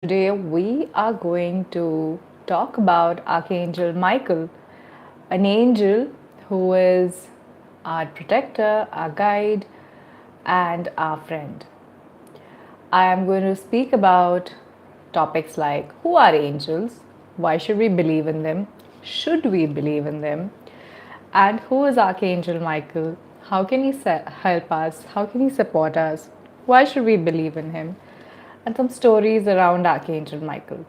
Today we are going to talk about Archangel Michael, an angel who is our protector, our guide, and our friend. I am going to speak about topics like who are angels, why should we believe in them, should we believe in them, and who is Archangel Michael, how can he help us, how can he support us, why should we believe in him, and some stories around Archangel Michael.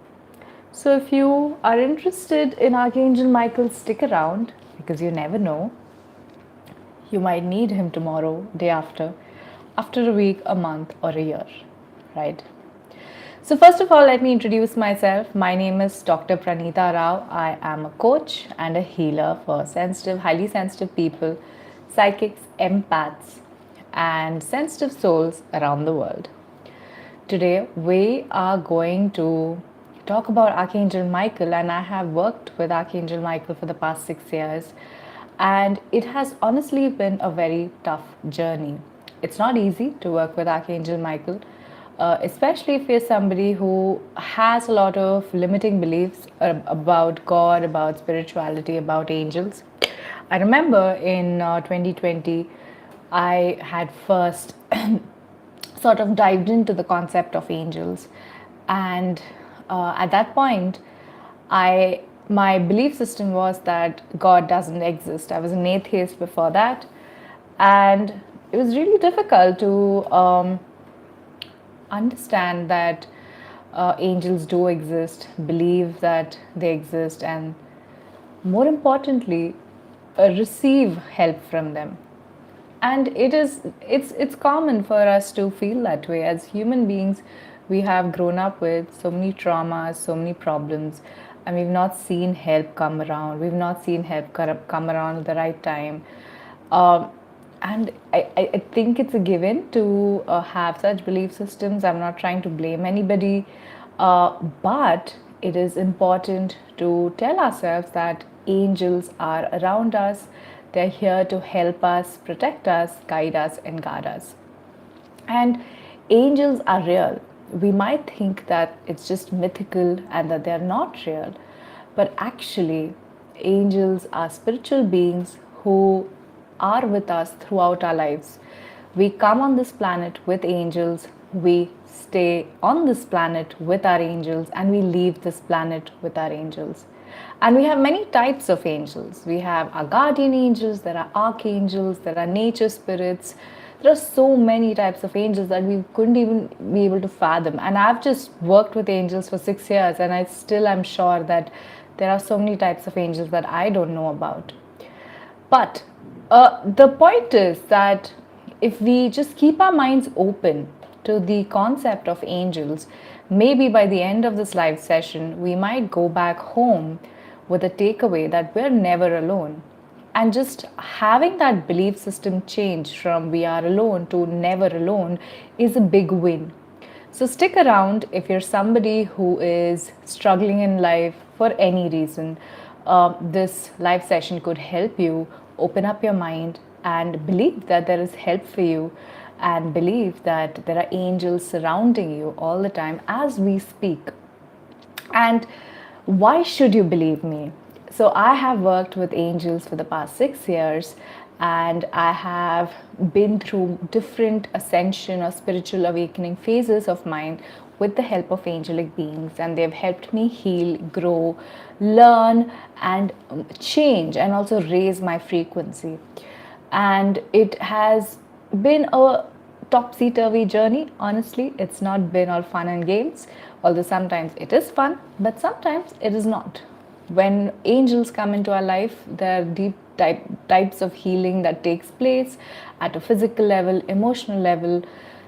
So, if you are interested in Archangel Michael, stick around because you never know. You might need him tomorrow, day after a week, a month, or a year, right? So, first of all, let me introduce myself. My name is Dr. Pranita Rao. I am a coach and a healer for highly sensitive people, psychics, empaths, and sensitive souls around the world. Today, we are going to talk about Archangel Michael, and I have worked with Archangel Michael for the past 6 years, and it has honestly been a very tough journey. It's not easy to work with Archangel Michael, especially if you're somebody who has a lot of limiting beliefs about God, about spirituality, about angels. I remember in 2020, I had first sort of dived into the concept of angels, and at that point, I my belief system was that God doesn't exist. I was an atheist before that, and it was really difficult to understand that angels do exist, believe that they exist, and more importantly, receive help from them. And it's common for us to feel that way as human beings. We have grown up with so many traumas, so many problems, and we've not seen help come around. We've not seen help come around at the right time. And I think it's a given to have such belief systems. I'm not trying to blame anybody, but it is important to tell ourselves that angels are around us. They're here to help us, protect us, guide us, and guard us. And angels are real. We might think that it's just mythical and that they're not real, but actually, angels are spiritual beings who are with us throughout our lives. We come on this planet with angels, we stay on this planet with our angels, and we leave this planet with our angels. And we have many types of angels. We have our guardian angels, there are archangels, there are nature spirits. There are so many types of angels that we couldn't even be able to fathom. And I've just worked with angels for 6 years, and I still am sure that there are so many types of angels that I don't know about. But the point is that if we just keep our minds open to the concept of angels, maybe by the end of this live session, we might go back home with a takeaway that we're never alone. And just having that belief system change from we are alone to never alone is a big win. So stick around if you're somebody who is struggling in life for any reason. This live session could help you open up your mind and believe that there is help for you, and believe that there are angels surrounding you all the time as we speak. And why should you believe me? So, I have worked with angels for the past 6 years, and I have been through different ascension or spiritual awakening phases of mine with the help of angelic beings, and they've helped me heal, grow, learn, and change, and also raise my frequency. And it has been a topsy turvy journey. Honestly, it's not been all fun and games, although sometimes it is fun, but sometimes it is not. When angels come into our life, there are deep types of healing that takes place at a physical level, emotional level,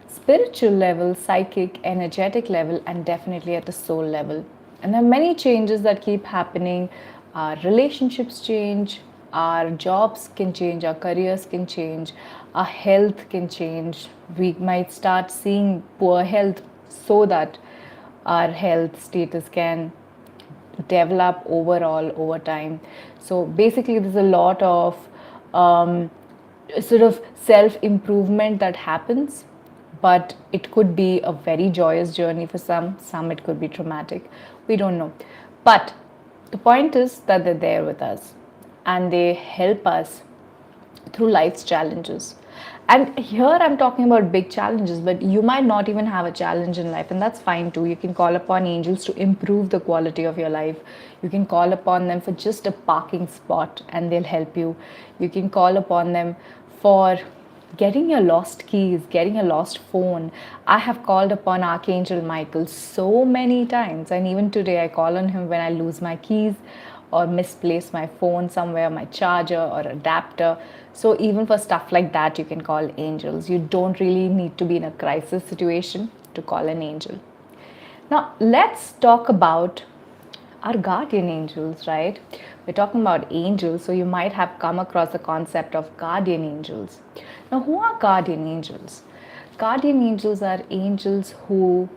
spiritual level, psychic, energetic level, and definitely at a soul level. And there are many changes that keep happening. Our relationships change, our jobs can change, our careers can change, our health can change. We might start seeing poor health so that our health status can develop overall over time. So basically, there's a lot of sort of self improvement that happens, but it could be a very joyous journey for some it could be traumatic. We don't know. But the point is that they're there with us and they help us through life's challenges. And here I'm talking about big challenges, but you might not even have a challenge in life, and that's fine too. You can call upon angels to improve the quality of your life. You can call upon them for just a parking spot and they'll help you. You can call upon them for getting your lost keys, getting a lost phone. I have called upon Archangel Michael so many times, and even today I call on him when I lose my keys or misplace my phone somewhere, my charger or adapter. So, even for stuff like that, you can call angels. You don't really need to be in a crisis situation to call an angel. Now, let's talk about our guardian angels, right? We're talking about angels, so you might have come across the concept of guardian angels. Now, who are guardian angels? Guardian angels are angels who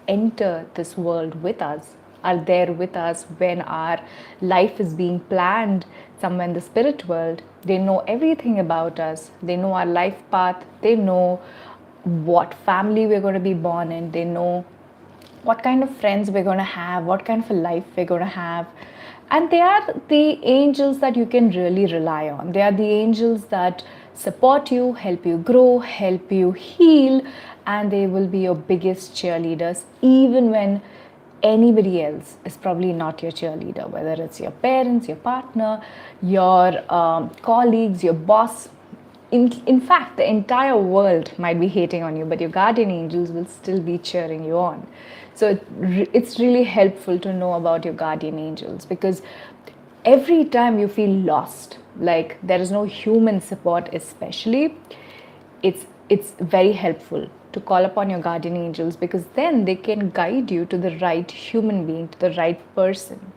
enter this world with us, are there with us when our life is being planned somewhere in the spirit world. They know everything about us, they know our life path, they know what family we're going to be born in, they know what kind of friends we're going to have, what kind of a life we're going to have. And they are the angels that you can really rely on. They are the angels that support you, help you grow, help you heal, and they will be your biggest cheerleaders, even when anybody else is probably not your cheerleader, whether it's your parents, your partner, your colleagues, your boss. In fact, the entire world might be hating on you, but your guardian angels will still be cheering you on. So it's really helpful to know about your guardian angels, because every time you feel lost, like there is no human support, especially, it's very helpful to call upon your guardian angels, because then they can guide you to the right human being, to the right person.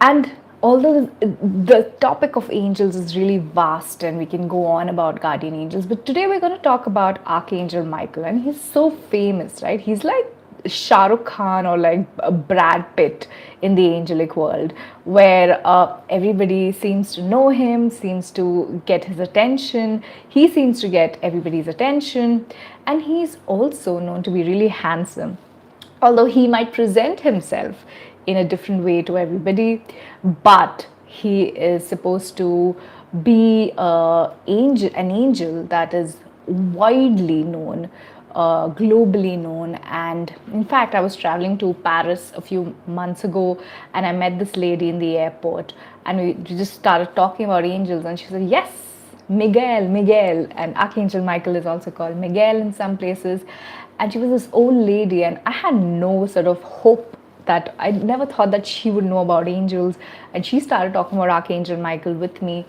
And although the topic of angels is really vast and we can go on about guardian angels, but today we're going to talk about Archangel Michael, and he's so famous, right? He's like Shah Rukh Khan or like Brad Pitt in the angelic world, where everybody seems to know him, seems to get his attention. He seems to get everybody's attention, and he's also known to be really handsome, although he might present himself in a different way to everybody. But he is supposed to be an angel that is widely known, globally known. And in fact, I was traveling to Paris a few months ago, and I met this lady in the airport, and we just started talking about angels, and she said, yes, Miguel, and Archangel Michael is also called Miguel in some places. And she was this old lady, and I had no sort of hope, that I never thought that she would know about angels. And she started talking about Archangel Michael with me.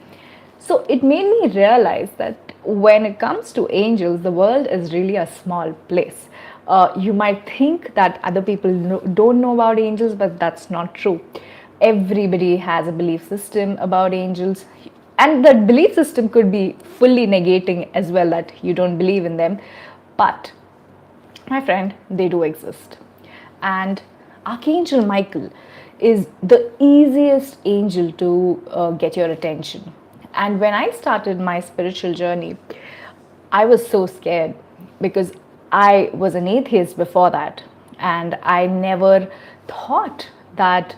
So it made me realize that when it comes to angels, the world is really a small place. You might think that other people don't know about angels, but that's not true. Everybody has a belief system about angels, and that belief system could be fully negating as well, that you don't believe in them. But my friend, they do exist. And Archangel Michael is the easiest angel to get your attention. And when I started my spiritual journey, I was so scared, because I was an atheist before that, and I never thought that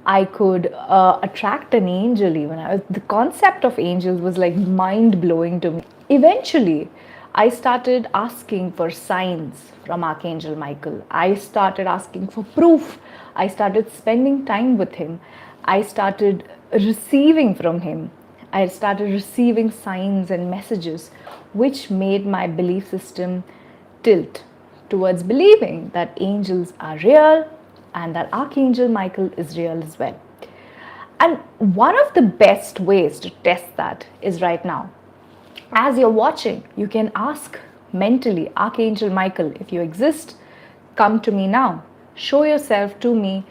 I could attract an angel. Even the concept of angels was like mind blowing to me. Eventually, I started asking for signs from Archangel Michael. I started asking for proof. I started spending time with him. I started receiving from him. I started receiving signs and messages, which made my belief system tilt towards believing that angels are real and that Archangel Michael is real as well. And one of the best ways to test that is right now. As you're watching, you can ask mentally, Archangel Michael, if you exist, come to me now. Show yourself to me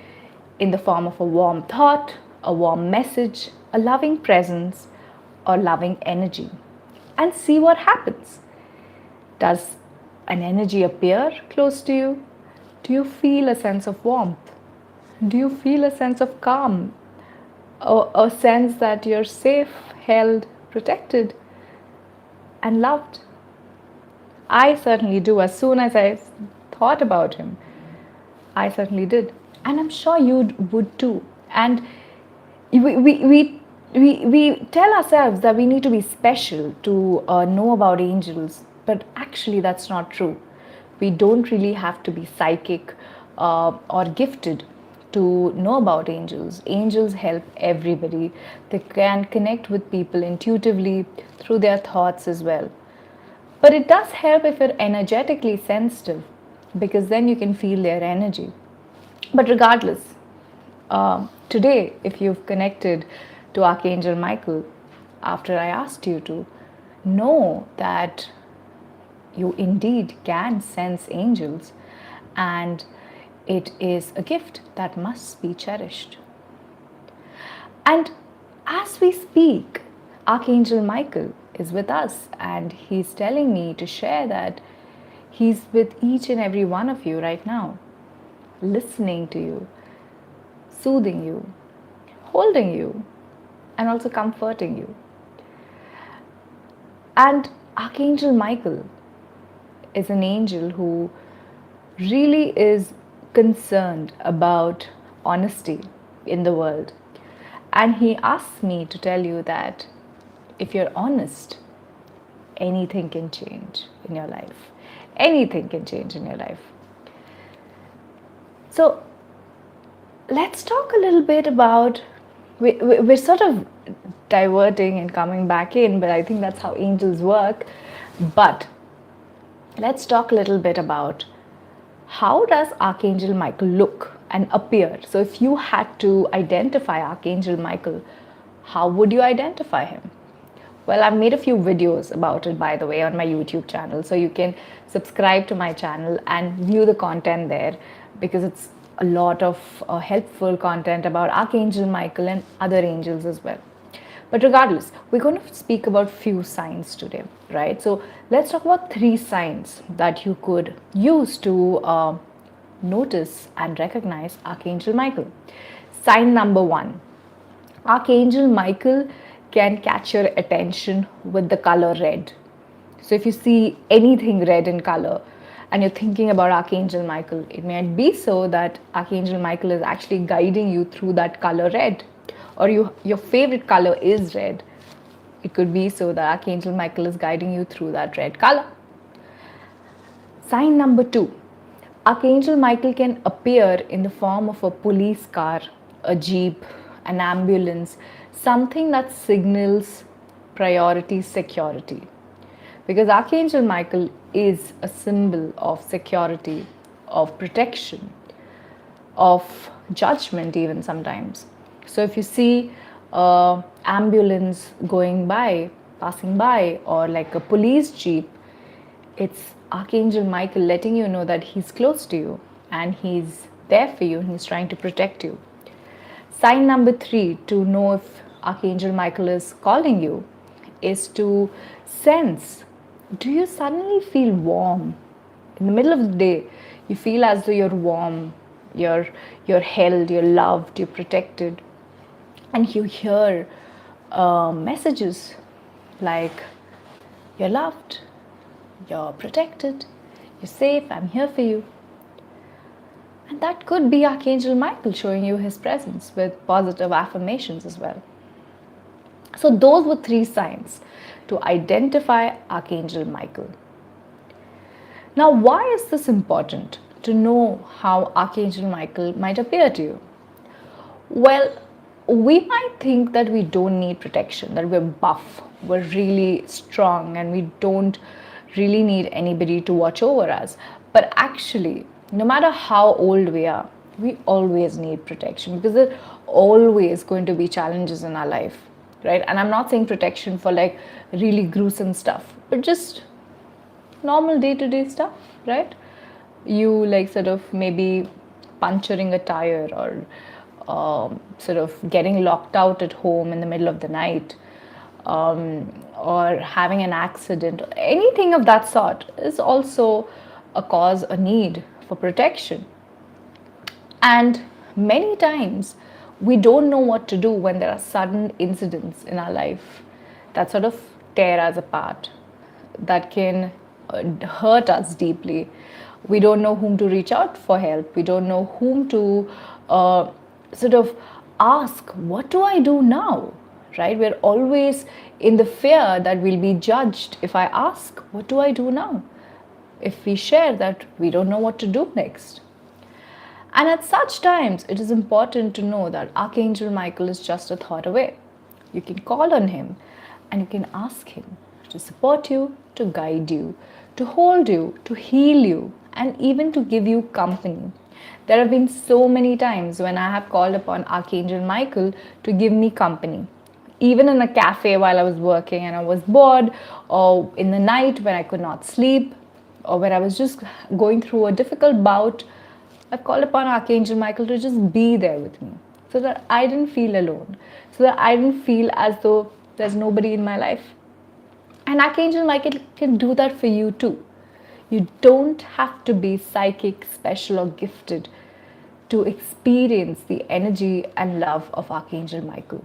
in the form of a warm thought, a warm message, a loving presence, or loving energy, and see what happens. Does an energy appear close to you? Do you feel a sense of warmth? Do you feel a sense of calm? A sense that you're safe, held, protected, and loved? I certainly do. As soon as I thought about him, I certainly did. And I'm sure you would too. And we tell ourselves that we need to be special to know about angels, but actually that's not true. We don't really have to be psychic or gifted to know about angels. Angels help everybody. They can connect with people intuitively through their thoughts as well. But it does help if you're energetically sensitive, because then you can feel their energy. But regardless, today, if you've connected to Archangel Michael after I asked you to, know that you indeed can sense angels, and it is a gift that must be cherished. And as we speak, Archangel Michael is with us, and he's telling me to share that he's with each and every one of you right now, listening to you, soothing you, holding you, and also comforting you. And Archangel Michael is an angel who really is concerned about honesty in the world. And he asks me to tell you that if you're honest, anything can change in your life. Anything can change in your life. So let's talk a little bit about, we're sort of diverting and coming back in, but I think that's how angels work. But let's talk a little bit about, how does Archangel Michael look and appear? So if you had to identify Archangel Michael, how would you identify him? Well, I've made a few videos about it, by the way, on my YouTube channel. So you can subscribe to my channel and view the content there, because it's a lot of helpful content about Archangel Michael and other angels as well. But regardless, we're going to speak about few signs today, right? So let's talk about 3 signs that you could use to notice and recognize Archangel Michael. Sign number 1, Archangel Michael can catch your attention with the color red. So if you see anything red in color and you're thinking about Archangel Michael, it might be so that Archangel Michael is actually guiding you through that color red. Or your favorite color is red. It could be so that Archangel Michael is guiding you through that red color. Sign number 2, Archangel Michael can appear in the form of a police car, a jeep, an ambulance, something that signals priority security. Because Archangel Michael is a symbol of security, of protection, of judgment even sometimes. So if you see an ambulance going by, passing by, or like a police jeep, it's Archangel Michael letting you know that he's close to you and he's there for you and he's trying to protect you. Sign number 3 to know if Archangel Michael is calling you is to sense, do you suddenly feel warm? In the middle of the day, you feel as though you're warm, you're held, you're loved, you're protected. And you hear messages like, you're loved, you're protected, you're safe, I'm here for you. And that could be Archangel Michael showing you his presence with positive affirmations as well. So those were 3 signs to identify Archangel Michael. Now, why is this important to know how Archangel Michael might appear to you? Well, we might think that we don't need protection, that we're buff, we're really strong, and we don't really need anybody to watch over us. But actually, no matter how old we are, we always need protection, because there are always going to be challenges in our life, right? And I'm not saying protection for like really gruesome stuff, but just normal day-to-day stuff, right? You like sort of maybe puncturing a tire, or sort of getting locked out at home in the middle of the night, or having an accident, anything of that sort is also a cause, a need for protection. And many times we don't know what to do when there are sudden incidents in our life that sort of tear us apart, that can hurt us deeply. We don't know whom to reach out for help. We don't know whom to sort of ask, what do I do now? Right? We're always in the fear that we'll be judged if I ask, what do I do now? If we share that we don't know what to do next. And at such times, it is important to know that Archangel Michael is just a thought away. You can call on him and you can ask him to support you, to guide you, to hold you, to heal you, and even to give you company. There have been so many times when I have called upon Archangel Michael to give me company. Even in a cafe while I was working and I was bored, or in the night when I could not sleep, or when I was just going through a difficult bout, I've called upon Archangel Michael to just be there with me so that I didn't feel alone, so that I didn't feel as though there's nobody in my life. And Archangel Michael can do that for you too. You don't have to be psychic, special, or gifted to experience the energy and love of Archangel Michael.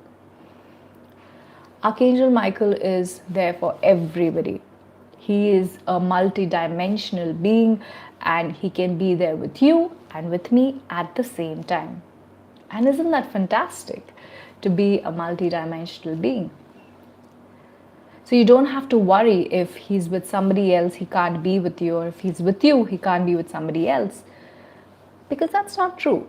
Archangel Michael is there for everybody. He is a multi-dimensional being and he can be there with you and with me at the same time. And isn't that fantastic to be a multi-dimensional being? So you don't have to worry if he's with somebody else, he can't be with you, or if he's with you, he can't be with somebody else. Because that's not true.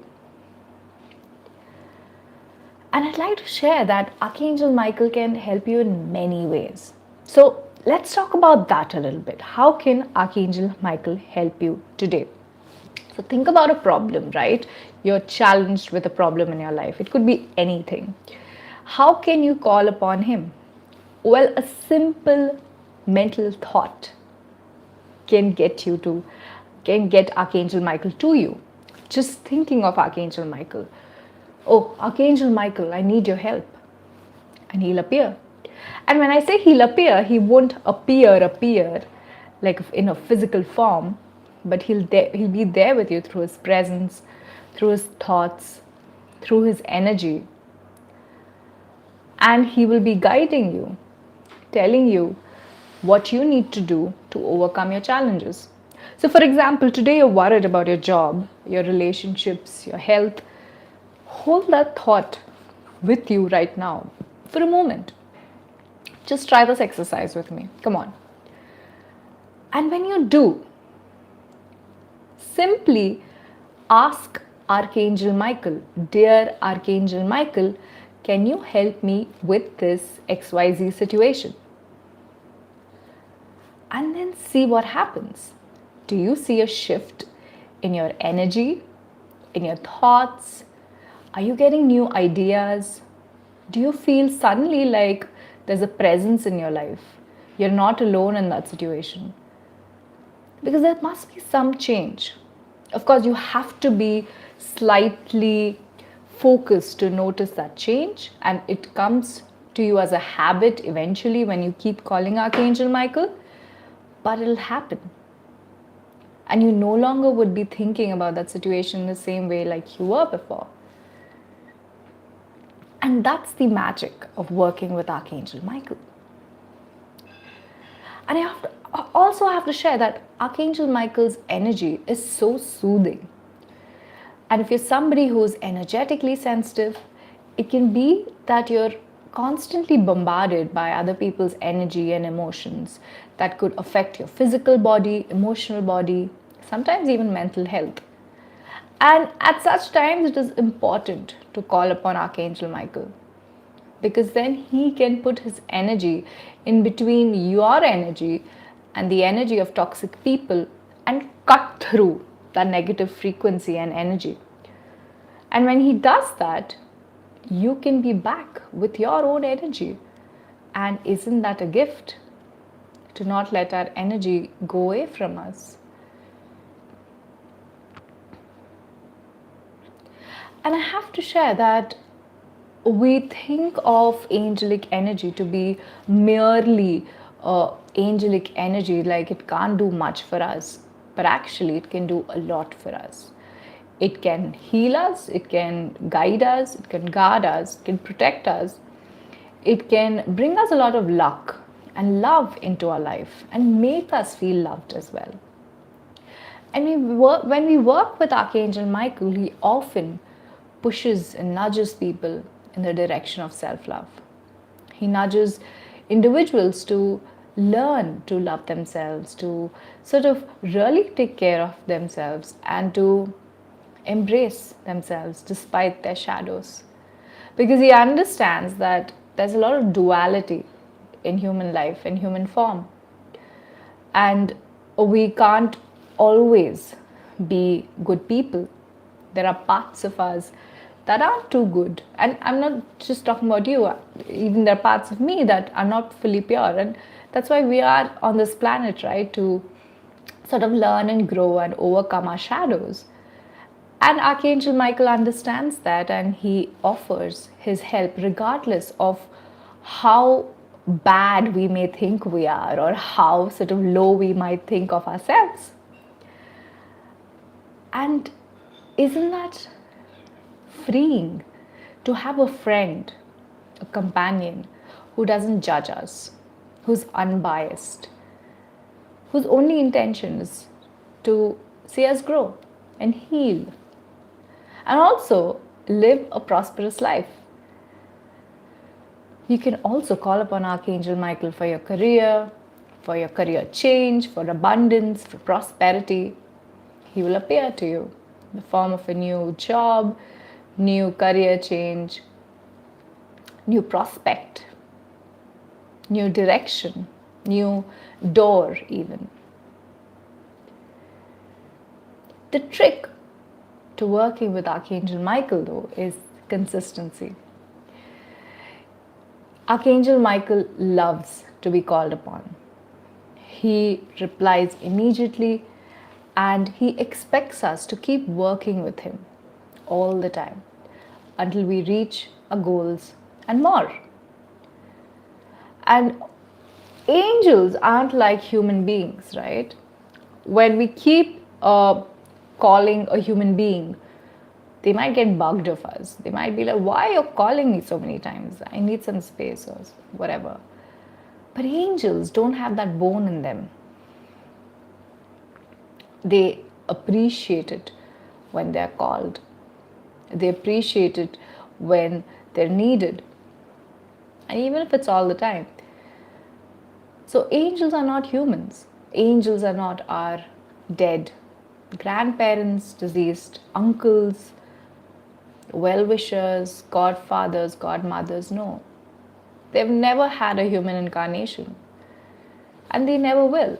And I'd like to share that Archangel Michael can help you in many ways. So let's talk about that a little bit. How can Archangel Michael help you today? So think about a problem, right? You're challenged with a problem in your life. It could be anything. How can you call upon him? Well, a simple mental thought can get Archangel Michael to you. Just thinking of Archangel Michael. Oh, Archangel Michael, I need your help. And he'll appear. And when I say he'll appear, he won't appear like in a physical form, but he'll be there with you through his presence, through his thoughts, through his energy. And he will be guiding you, telling you what you need to do to overcome your challenges. So for example, today you're worried about your job, your relationships, your health. Hold that thought with you right now for a moment. Just try this exercise with me. Come on. And when you do, simply ask Archangel Michael, dear Archangel Michael, can you help me with this XYZ situation? And then see what happens. Do you see a shift in your energy, in your thoughts? Are you getting new ideas? Do you feel suddenly like there's a presence in your life? You're not alone in that situation. Because there must be some change. Of course, you have to be slightly focused to notice that change, and it comes to you as a habit eventually when you keep calling Archangel Michael, but it'll happen. And you no longer would be thinking about that situation the same way like you were before. And that's the magic of working with Archangel Michael. And I also have to share that Archangel Michael's energy is so soothing. And if you're somebody who's energetically sensitive, it can be that you're constantly bombarded by other people's energy and emotions that could affect your physical body, emotional body, sometimes even mental health. And at such times, it is important to call upon Archangel Michael, because then he can put his energy in between your energy and the energy of toxic people and cut through that negative frequency and energy. And when he does that, you can be back with your own energy. And isn't that a gift? To not let our energy go away from us. And I have to share that we think of angelic energy to be merely angelic energy, like it can't do much for us. But actually, it can do a lot for us. It can heal us, it can guide us, it can guard us, it can protect us. It can bring us a lot of luck and love into our life and make us feel loved as well. And when we work with Archangel Michael, he often pushes and nudges people in the direction of self love. He nudges individuals to learn to love themselves, to sort of really take care of themselves, and to embrace themselves despite their shadows. Because he understands that there's a lot of duality in human life, in human form. And we can't always be good people. There are parts of us that aren't too good. And I'm not just talking about you, even there are parts of me that are not fully pure. And that's why we are on this planet, right? To sort of learn and grow and overcome our shadows. And Archangel Michael understands that, and he offers his help regardless of how bad we may think we are or how sort of low we might think of ourselves. And isn't that freeing to have a friend, a companion who doesn't judge us, who's unbiased, whose only intention is to see us grow and heal, and also live a prosperous life. You can also call upon Archangel Michael for your career change, for abundance, for prosperity. He will appear to you in the form of a new job, new career change, new prospect, new direction, new door even. The trick to working with Archangel Michael, though, is consistency. Archangel Michael loves to be called upon. He replies immediately, and he expects us to keep working with him all the time until we reach our goals and more. And angels aren't like human beings, right? When we keep calling a human being, they might get bugged of us. They might be like, why are you calling me so many times? I need some space or whatever. But angels don't have that bone in them. They appreciate it when they're called. They appreciate it when they're needed. And even if it's all the time. So angels are not humans. Angels are not our dead grandparents, deceased uncles, well-wishers, godfathers, godmothers. No. They've never had a human incarnation. And they never will.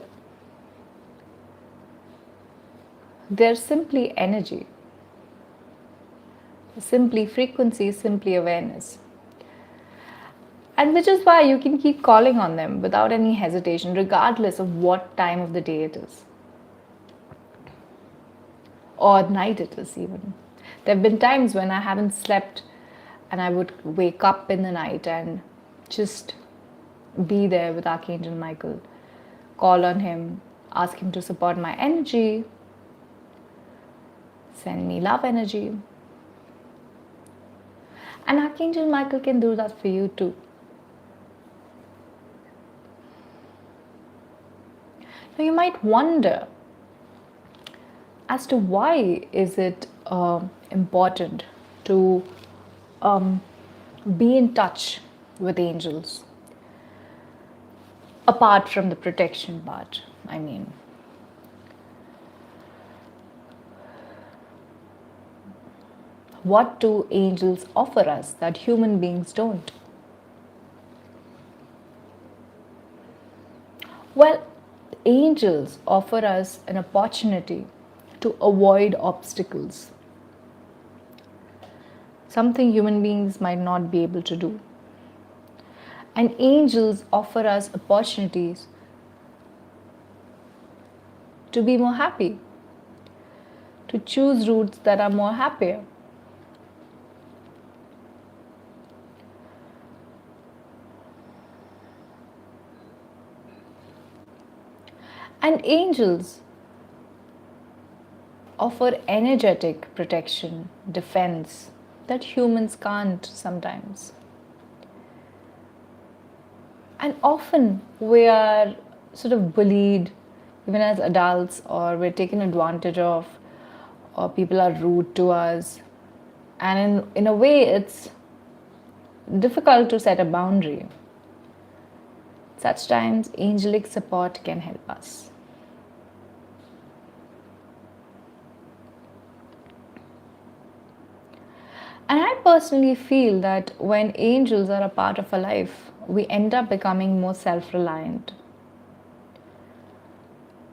They're simply energy. Simply frequency, simply awareness. And which is why you can keep calling on them without any hesitation, regardless of what time of the day it is. Or night it is even. There have been times when I haven't slept and I would wake up in the night and just be there with Archangel Michael, call on him, ask him to support my energy, send me love energy. And Archangel Michael can do that for you too. Now you might wonder as to why is it important to be in touch with angels, apart from the protection part, I mean. What do angels offer us that human beings don't? Well, angels offer us an opportunity to avoid obstacles, something human beings might not be able to do. And angels offer us opportunities to be more happy, to choose routes that are more happier. And angels offer energetic protection, defense that humans can't sometimes. And often we are sort of bullied, even as adults, or we're taken advantage of, or people are rude to us. And in a way, it's difficult to set a boundary. Such times, angelic support can help us. And I personally feel that when angels are a part of our life, we end up becoming more self reliant.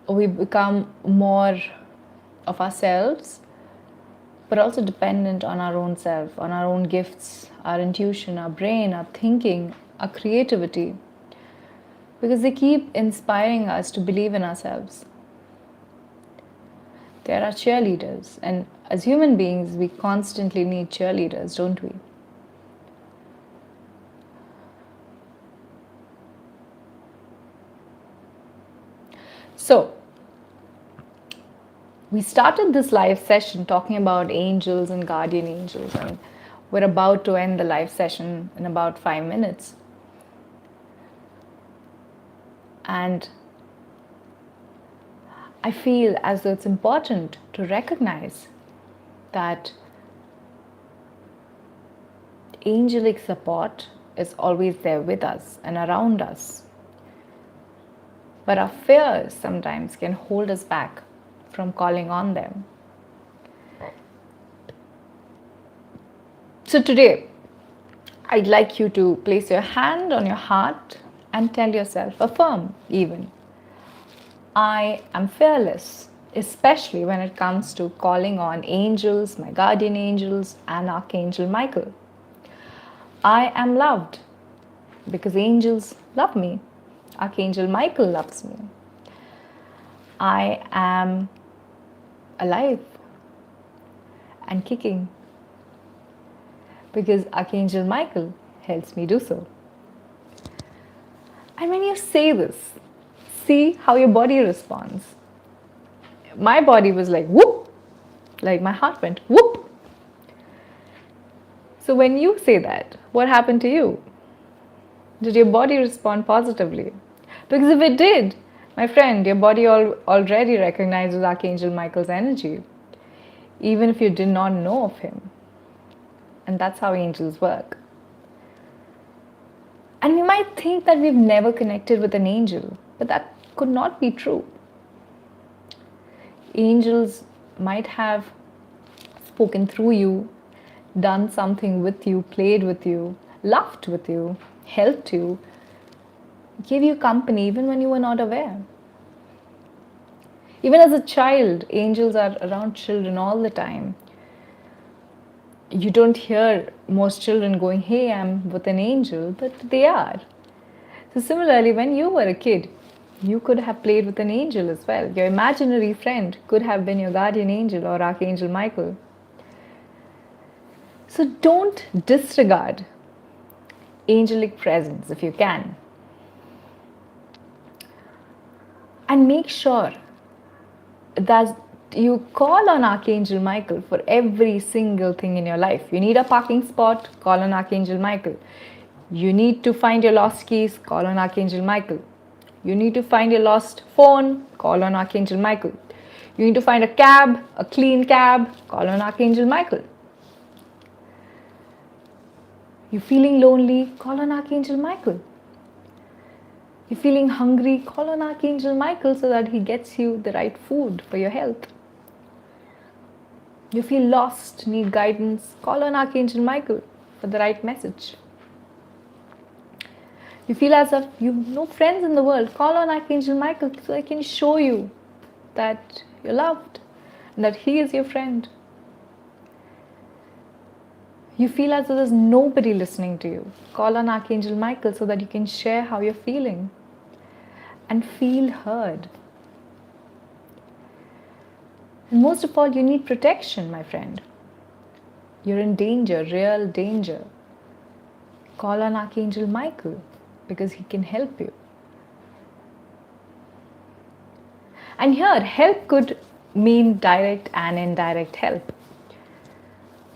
We become more of ourselves, but also dependent on our own self, on our own gifts, our intuition, our brain, our thinking, our creativity, because they keep inspiring us to believe in ourselves. They're our cheerleaders, and as human beings, we constantly need cheerleaders, don't we? So, we started this live session talking about angels and guardian angels, and we're about to end the live session in about 5 minutes. And I feel as though it's important to recognize that angelic support is always there with us and around us. But our fears sometimes can hold us back from calling on them. So today, I'd like you to place your hand on your heart and tell yourself, affirm even, I am fearless, especially when it comes to calling on angels, my guardian angels, and Archangel Michael. I am loved because angels love me. Archangel Michael loves me. I am alive and kicking because Archangel Michael helps me do so. And when you say this, see how your body responds. My body was like whoop, like my heart went whoop. So when you say that, what happened to you? Did your body respond positively? Because if it did, my friend, your body already recognizes Archangel Michael's energy, even if you did not know of him. And that's how angels work. And we might think that we've never connected with an angel, but that could not be true. Angels might have spoken through you, done something with you, played with you, laughed with you, helped you, gave you company even when you were not aware. Even as a child, angels are around children all the time. You don't hear most children going, hey, I'm with an angel, but they are. So similarly, when you were a kid, you could have played with an angel as well. Your imaginary friend could have been your guardian angel or Archangel Michael. So don't disregard angelic presence if you can. And make sure that you call on Archangel Michael for every single thing in your life. You need a parking spot, call on Archangel Michael. You need to find your lost keys, call on Archangel Michael. You need to find your lost phone, call on Archangel Michael. You need to find a cab, a clean cab, call on Archangel Michael. You're feeling lonely, call on Archangel Michael. You're feeling hungry, call on Archangel Michael so that he gets you the right food for your health. You feel lost, need guidance, call on Archangel Michael for the right message. You feel as if you have no friends in the world, call on Archangel Michael so he can show you that you're loved and that he is your friend. You feel as though there's nobody listening to you, call on Archangel Michael so that you can share how you're feeling and feel heard. And most of all, you need protection, my friend. You're in danger, real danger. Call on Archangel Michael because he can help you. And here, help could mean direct and indirect help.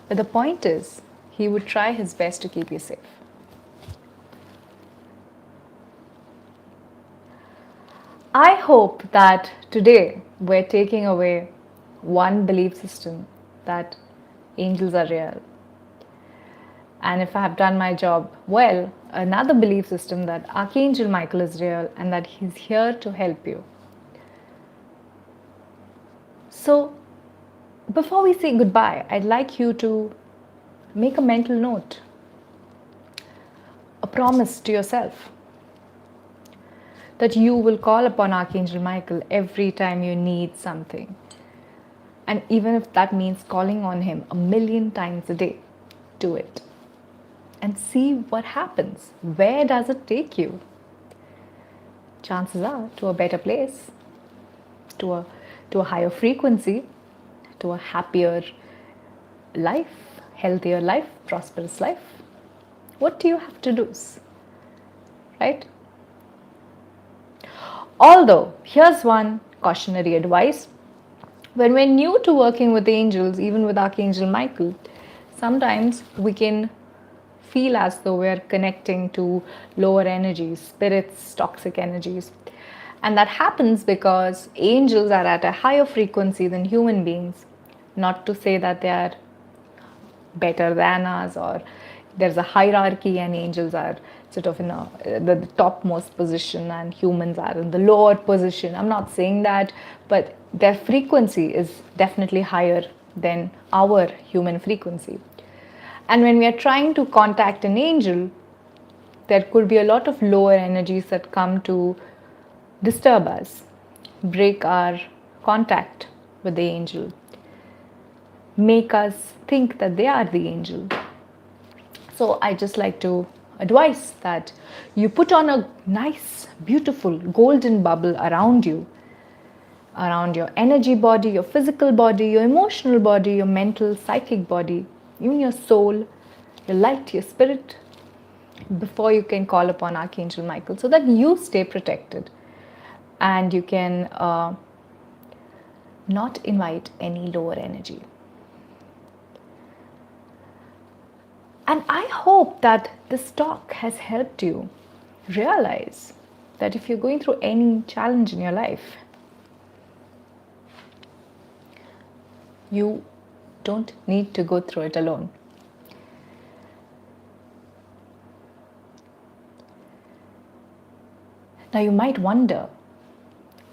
But the point is, he would try his best to keep you safe. I hope that today we're taking away one belief system that angels are real. And if I have done my job well, another belief system that Archangel Michael is real and that he's here to help you. So, before we say goodbye, I'd like you to make a mental note, a promise to yourself that you will call upon Archangel Michael every time you need something. And even if that means calling on him 1,000,000 times a day, do it. And see what happens. Where does it take you? Chances are to a better place, to a higher frequency, to a happier life, healthier life, prosperous life. What do you have to lose? Right? Although, here's one cautionary advice. When we're new to working with angels, even with Archangel Michael, sometimes we can feel as though we're connecting to lower energies, spirits, toxic energies. And that happens because angels are at a higher frequency than human beings. Not to say that they are better than us or there's a hierarchy and angels are sort of in the topmost position and humans are in the lower position. I'm not saying that, but their frequency is definitely higher than our human frequency. And when we are trying to contact an angel, there could be a lot of lower energies that come to disturb us, break our contact with the angel, make us think that they are the angel. So I just like to advise that you put on a nice, beautiful golden bubble around you, around your energy body, your physical body, your emotional body, your mental, psychic body, even your soul, your light, your spirit, before you can call upon Archangel Michael, so that you stay protected and you can not invite any lower energy. And I hope that this talk has helped you realize that if you're going through any challenge in your life, you don't need to go through it alone. Now you might wonder,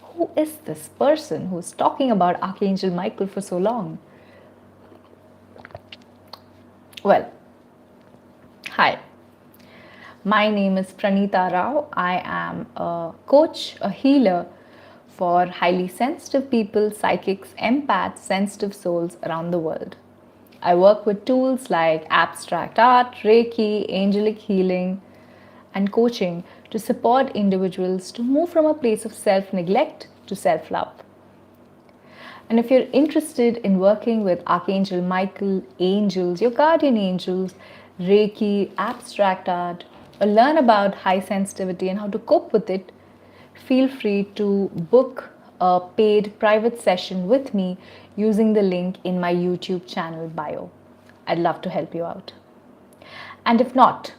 who is this person who's talking about Archangel Michael for so long? Well, hi, my name is Pranita Rao. I am a coach, a healer for highly sensitive people, psychics, empaths, sensitive souls around the world. I work with tools like abstract art, Reiki, angelic healing, and coaching to support individuals to move from a place of self-neglect to self-love. And if you're interested in working with Archangel Michael, angels, your guardian angels, Reiki, abstract art, or learn about high sensitivity and how to cope with it, feel free to book a paid private session with me using the link in my YouTube channel bio. I'd love to help you out. And if not,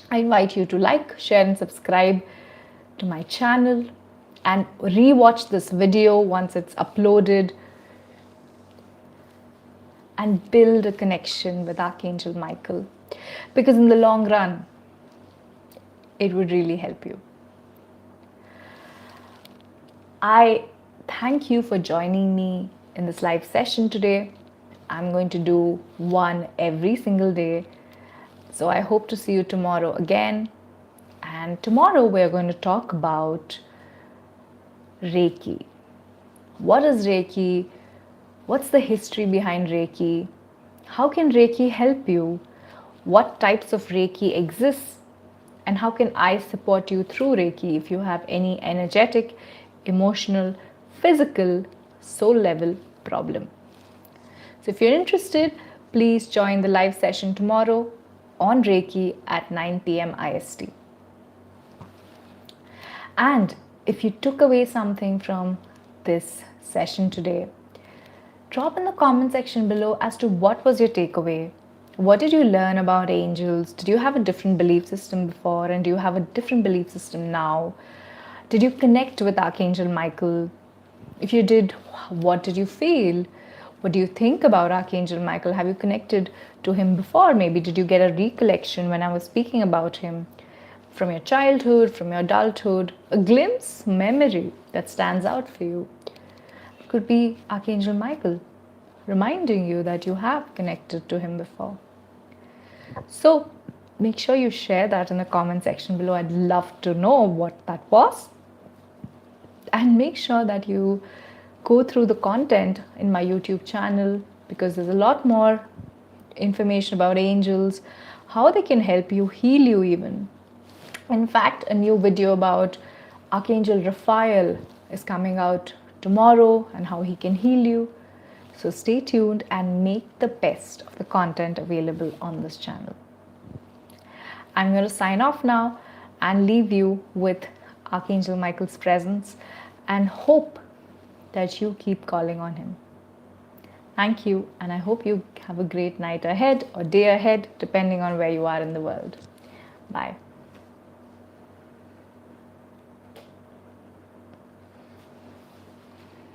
I invite you to like, share, and subscribe to my channel and re-watch this video once it's uploaded and build a connection with Archangel Michael, because in the long run, it would really help you. I thank you for joining me in this live session today. I'm going to do one every single day. So I hope to see you tomorrow again. And tomorrow we're going to talk about Reiki. What is Reiki? What's the history behind Reiki? How can Reiki help you? What types of Reiki exist? And how can I support you through Reiki if you have any energetic, emotional, physical, soul level problem? So if you're interested, please join the live session tomorrow on Reiki at 9 p.m. IST. And if you took away something from this session today, drop in the comment section below as to what was your takeaway. What did you learn about angels? Did you have a different belief system before and do you have a different belief system now? Did you connect with Archangel Michael? If you did, what did you feel? What do you think about Archangel Michael? Have you connected to him before? Maybe did you get a recollection when I was speaking about him from your childhood, from your adulthood? A glimpse, memory that stands out for you. It could be Archangel Michael reminding you that you have connected to him before. So make sure you share that in the comment section below. I'd love to know what that was. And make sure that you go through the content in my YouTube channel, because there's a lot more information about angels, how they can help you, heal you even. In fact, a new video about Archangel Raphael is coming out tomorrow and how he can heal you. So stay tuned and make the best of the content available on this channel. I'm going to sign off now and leave you with Archangel Michael's presence and hope that you keep calling on him. Thank you, and I hope you have a great night ahead or day ahead, depending on where you are in the world. Bye.